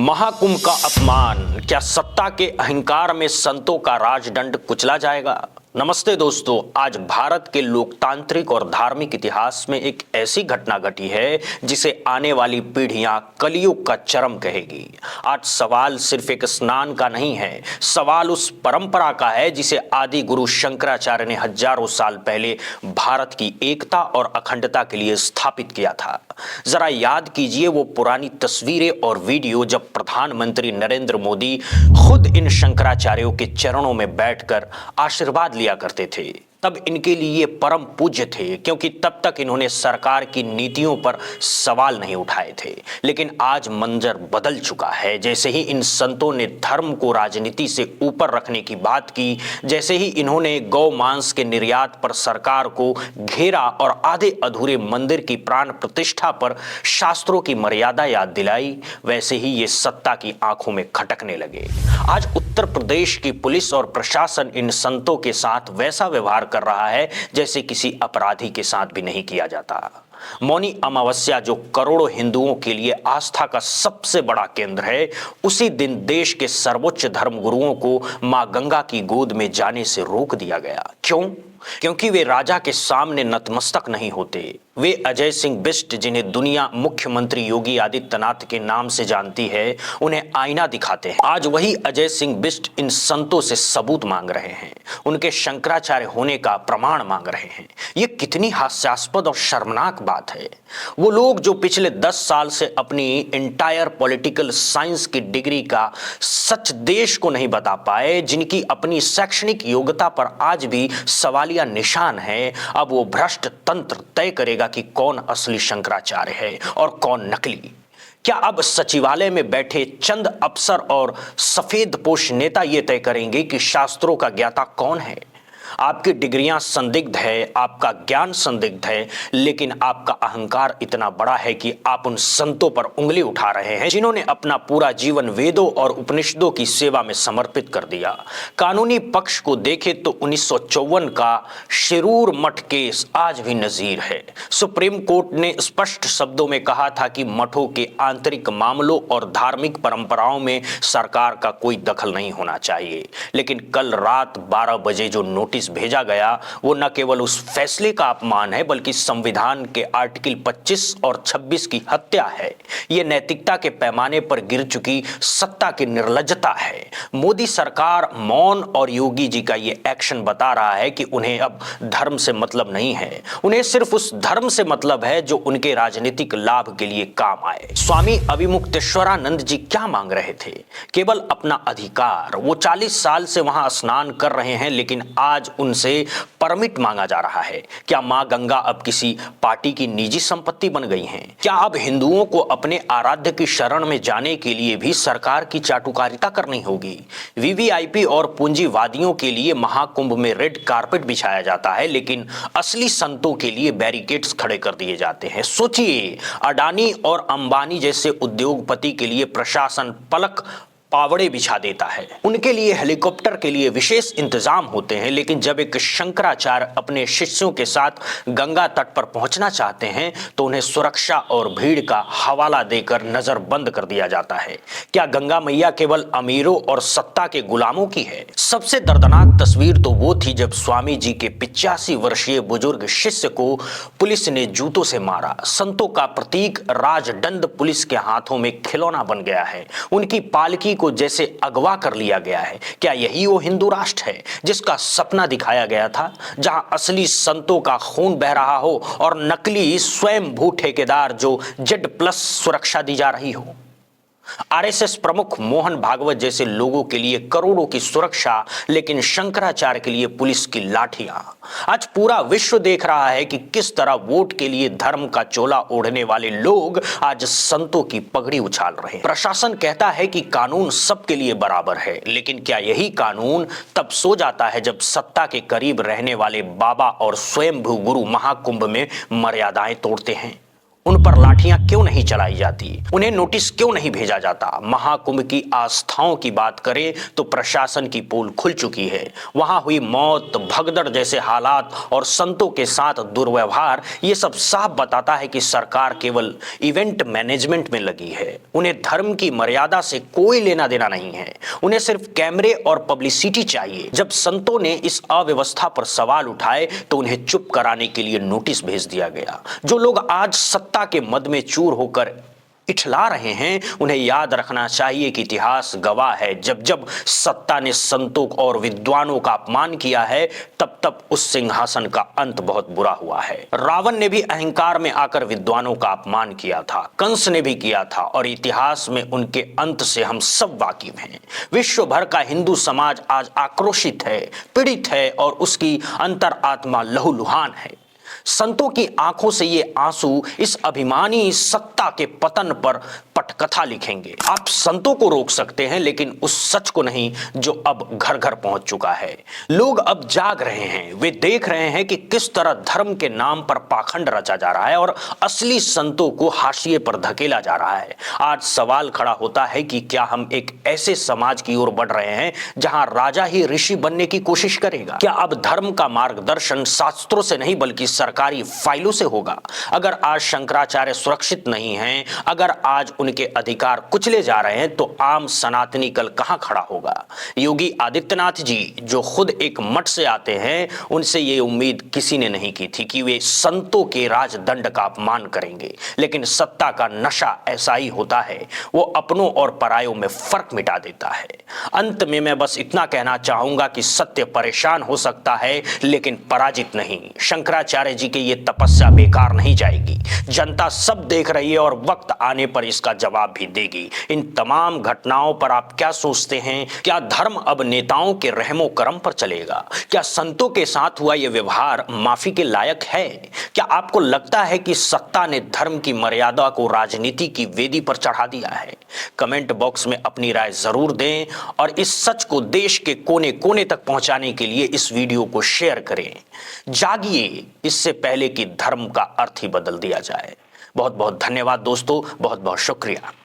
महाकुंभ का अपमान, क्या सत्ता के अहंकार में संतों का राजदंड कुचला जाएगा? नमस्ते दोस्तों, आज भारत के लोकतांत्रिक और धार्मिक इतिहास में एक ऐसी घटना घटी है जिसे आने वाली पीढ़ियां कलयुग का चरम कहेगी। आज सवाल सिर्फ एक स्नान का नहीं है, सवाल उस परंपरा का है जिसे आदि गुरु शंकराचार्य ने हजारों साल पहले भारत की एकता और अखंडता के लिए स्थापित किया था। जरा याद कीजिए वो पुरानी तस्वीरें और वीडियो जब प्रधानमंत्री नरेंद्र मोदी खुद इन शंकराचार्यों के चरणों में बैठकर आशीर्वाद लिया करते थे। तब इनके लिए परम पूज्य थे, क्योंकि तब तक इन्होंने सरकार की नीतियों पर सवाल नहीं उठाए थे। लेकिन आज मंजर बदल चुका है। जैसे ही इन संतों ने धर्म को राजनीति से ऊपर रखने की बात की, जैसे ही इन्होंने गौ मांस के निर्यात पर सरकार को घेरा और आधे अधूरे मंदिर की प्राण प्रतिष्ठा पर शास्त्रों की मर्यादा याद दिलाई, वैसे ही ये सत्ता की आंखों में खटकने लगे। आज उत्तर प्रदेश की पुलिस और प्रशासन इन संतों के साथ वैसा व्यवहार कर रहा है जैसे किसी अपराधी के साथ भी नहीं किया जाता। मौनी अमावस्या, जो करोड़ों हिंदुओं के लिए आस्था का सबसे बड़ा केंद्र है, उसी दिन देश के सर्वोच्च धर्म गुरुओं को मां गंगा की गोद में जाने से रोक दिया गया। क्यों? क्योंकि वे राजा के सामने नतमस्तक नहीं होते। वे अजय सिंह बिष्ट, जिन्हें दुनिया मुख्यमंत्री योगी आदित्यनाथ के नाम से जानती है, उन्हें आईना दिखाते हैं। आज वही अजय सिंह बिष्ट इन संतों से सबूत मांग रहे हैं, उनके शंकराचार्य होने का प्रमाण मांग रहे हैं। ये कितनी हास्यास्पद और शर्मनाक बात है। वो लोग जो पिछले 10 साल से अपनी इंटायर पॉलिटिकल साइंस की डिग्री का सच देश को नहीं बता पाए, जिनकी अपनी शैक्षणिक योग्यता पर आज भी सवालिया निशान है, अब वो भ्रष्ट तंत्र तय करेगा कि कौन असली शंकराचार्य है और कौन नकली। क्या अब सचिवालय में बैठे चंद अफसर और सफेदपोश नेता ये तय करेंगे कि शास्त्रों का ज्ञाता कौन है? आपकी डिग्रियां संदिग्ध है, आपका ज्ञान संदिग्ध है, लेकिन आपका अहंकार इतना बड़ा है कि आप उन संतों पर उंगली उठा रहे हैं जिन्होंने अपना पूरा जीवन वेदों और उपनिषदों की सेवा में समर्पित कर दिया। कानूनी पक्ष को देखें तो 1954 का शिरूर मठ केस आज भी नजीर है। सुप्रीम कोर्ट ने स्पष्ट शब्दों में कहा था कि मठों के आंतरिक मामलों और धार्मिक परंपराओं में सरकार का कोई दखल नहीं होना चाहिए। लेकिन कल रात 12 बजे जो नोटिस भेजा गया, वो न केवल उस फैसले का अपमान है, बल्कि संविधान के आर्टिकल 25 और 26 की हत्या है। ये नैतिकता के पैमाने पर गिर चुकी सत्ता की निर्लज्जता है। मोदी सरकार मौन और योगी जी का ये एक्शन बता रहा है कि उन्हें अब धर्म से मतलब नहीं है। उन्हें सिर्फ उस धर्म से मतलब है जो उनके राजनीतिक लाभ के लिए काम आए। स्वामी अभिमुक्तेश्वरानंद जी क्या मांग रहे थे? केवल अपना अधिकार। वो 40 साल से वहां स्नान कर रहे हैं, लेकिन आज उनसे परमिट मांगा जा रहा है। क्या मां गंगा अब किसी पार्टी की निजी संपत्ति बन गई हैं? क्या अब हिंदुओं को अपने आराध्य की शरण में जाने के लिए भी सरकार की चाटुकारिता करनी होगी? वीवीआईपी और पूंजीवादियों के लिए महाकुंभ में रेड कारपेट बिछाया जाता है, लेकिन असली संतों के लिए बैरिकेड्स खड़े कर दिए जाते हैं। सोचिए, अडानी और अंबानी जैसे उद्योगपति के लिए प्रशासन पलक पावड़े बिछा देता है, उनके लिए हेलीकॉप्टर के लिए विशेष इंतजाम होते हैं, लेकिन जब एक शंकराचार्य अपने शिष्यों के साथ गंगा तट पर पहुंचना चाहते हैं तो उन्हें सुरक्षा और भीड़ का हवाला देकर नजर बंद कर दिया जाता है। क्या गंगा मैया केवल अमीरों और सत्ता के गुलामों की है? सबसे दर्दनाक तस्वीर तो वो थी जब स्वामी जी के 85 वर्षीय बुजुर्ग शिष्य को पुलिस ने जूतों से मारा। संतों का प्रतीक राजदंड पुलिस के हाथों में खिलौना बन गया है। उनकी पालकी को जैसे अगवा कर लिया गया है। क्या यही वो हिंदू राष्ट्र है जिसका सपना दिखाया गया था, जहां असली संतों का खून बह रहा हो और नकली स्वयंभू ठेकेदार जो Z+ सुरक्षा दी जा रही हो? आरएसएस प्रमुख मोहन भागवत जैसे लोगों के लिए करोड़ों की सुरक्षा, लेकिन शंकराचार्य के लिए पुलिस की लाठियां। आज पूरा विश्व देख रहा है कि किस तरह वोट के लिए धर्म का चोला ओढ़ने वाले लोग आज संतों की पगड़ी उछाल रहे हैं। प्रशासन कहता है कि कानून सबके लिए बराबर है, लेकिन क्या यही कानून तब सो जाता है जब सत्ता के करीब रहने वाले बाबा और स्वयंभू गुरु महाकुंभ में मर्यादाएं तोड़ते हैं? उन पर लाठियां क्यों नहीं चलाई जाती, उन्हें नोटिस क्यों नहीं भेजा जाता। महाकुंभ की आस्थाओं की बात करें तो प्रशासन की पोल खुल चुकी है। वहां हुई मौत, भगदड़ जैसे हालात और संतों के साथ दुर्व्यवहार, ये सब साफ बताता है कि सरकार केवल इवेंट मैनेजमेंट में लगी है। उन्हें धर्म की मर्यादा से कोई लेना देना नहीं है। उन्हें सिर्फ कैमरे और पब्लिसिटी चाहिए। जब संतों ने इस अव्यवस्था पर सवाल उठाए तो उन्हें चुप कराने के लिए नोटिस भेज दिया गया। जो लोग आज सत्ता के मद में चूर होकर इठला रहे हैं, उन्हें याद रखना चाहिए कि इतिहास गवाह है, जब जब सत्ता ने संतों और विद्वानों का अपमान किया है, तब तब उस सिंहासन का अंत बहुत बुरा हुआ है। रावण ने भी अहंकार में आकर विद्वानों का अपमान किया था, कंस ने भी किया था, और इतिहास में उनके अंत से हम सब वाकिफ हैं। विश्व भर का हिंदू समाज आज आक्रोशित है, पीड़ित है, और उसकी अंतरात्मा लहूलुहान है। संतों की आंखों से ये आंसू इस अभिमानी सत्ता के पतन पर पटकथा लिखेंगे। आप संतों को रोक सकते हैं, लेकिन उस सच को नहीं जो अब घर घर पहुंच चुका है। लोग अब जाग रहे हैं, वे देख रहे हैं कि किस तरह धर्म के नाम पर पाखंड रचा जा रहा है और असली संतों को हाशिए पर धकेला जा रहा है। आज सवाल खड़ा होता है कि क्या हम एक ऐसे समाज की ओर बढ़ रहे हैं जहां राजा ही ऋषि बनने की कोशिश करेगा? क्या अब धर्म का मार्गदर्शन शास्त्रों से नहीं बल्कि सरकारी फाइलों से होगा? अगर आज शंकराचार्य सुरक्षित नहीं हैं, अगर आज उनके अधिकार कुचले जा रहे हैं, तो आम सनातनी कल कहां खड़ा होगा? योगी आदित्यनाथ जी, जो खुद एक मठ से आते हैं, उनसे ये उम्मीद किसी ने नहीं की थी कि वे संतों के राजदंड का अपमान करेंगे। लेकिन सत्ता का नशा ऐसा ही होता है, वो अपनों और परायों में फर्क मिटा देता है। अंत में मैं बस इतना कहना चाहूंगा कि सत्य परेशान हो सकता है, लेकिन पराजित नहीं। शंकराचार्य जी की ये तपस्या बेकार नहीं जाएगी। जनता सब देख रही है और वक्त आने पर इसका जवाब भी देगी। इन तमाम घटनाओं पर आप क्या सोचते हैं? क्या धर्म अब नेताओं के रहमो करम पर चलेगा? क्या संतों के साथ हुआ यह व्यवहार माफी के लायक है? क्या आपको लगता है कि सत्ता ने धर्म की मर्यादा को राजनीति की वेदी पर चढ़ा दिया है? कमेंट बॉक्स में अपनी राय जरूर दें और इस सच को देश के कोने कोने तक पहुंचाने के लिए इस वीडियो को शेयर करें। जागिए, इससे पहले कि धर्म का अर्थ ही बदल दिया जाए। बहुत बहुत धन्यवाद दोस्तों, बहुत बहुत शुक्रिया।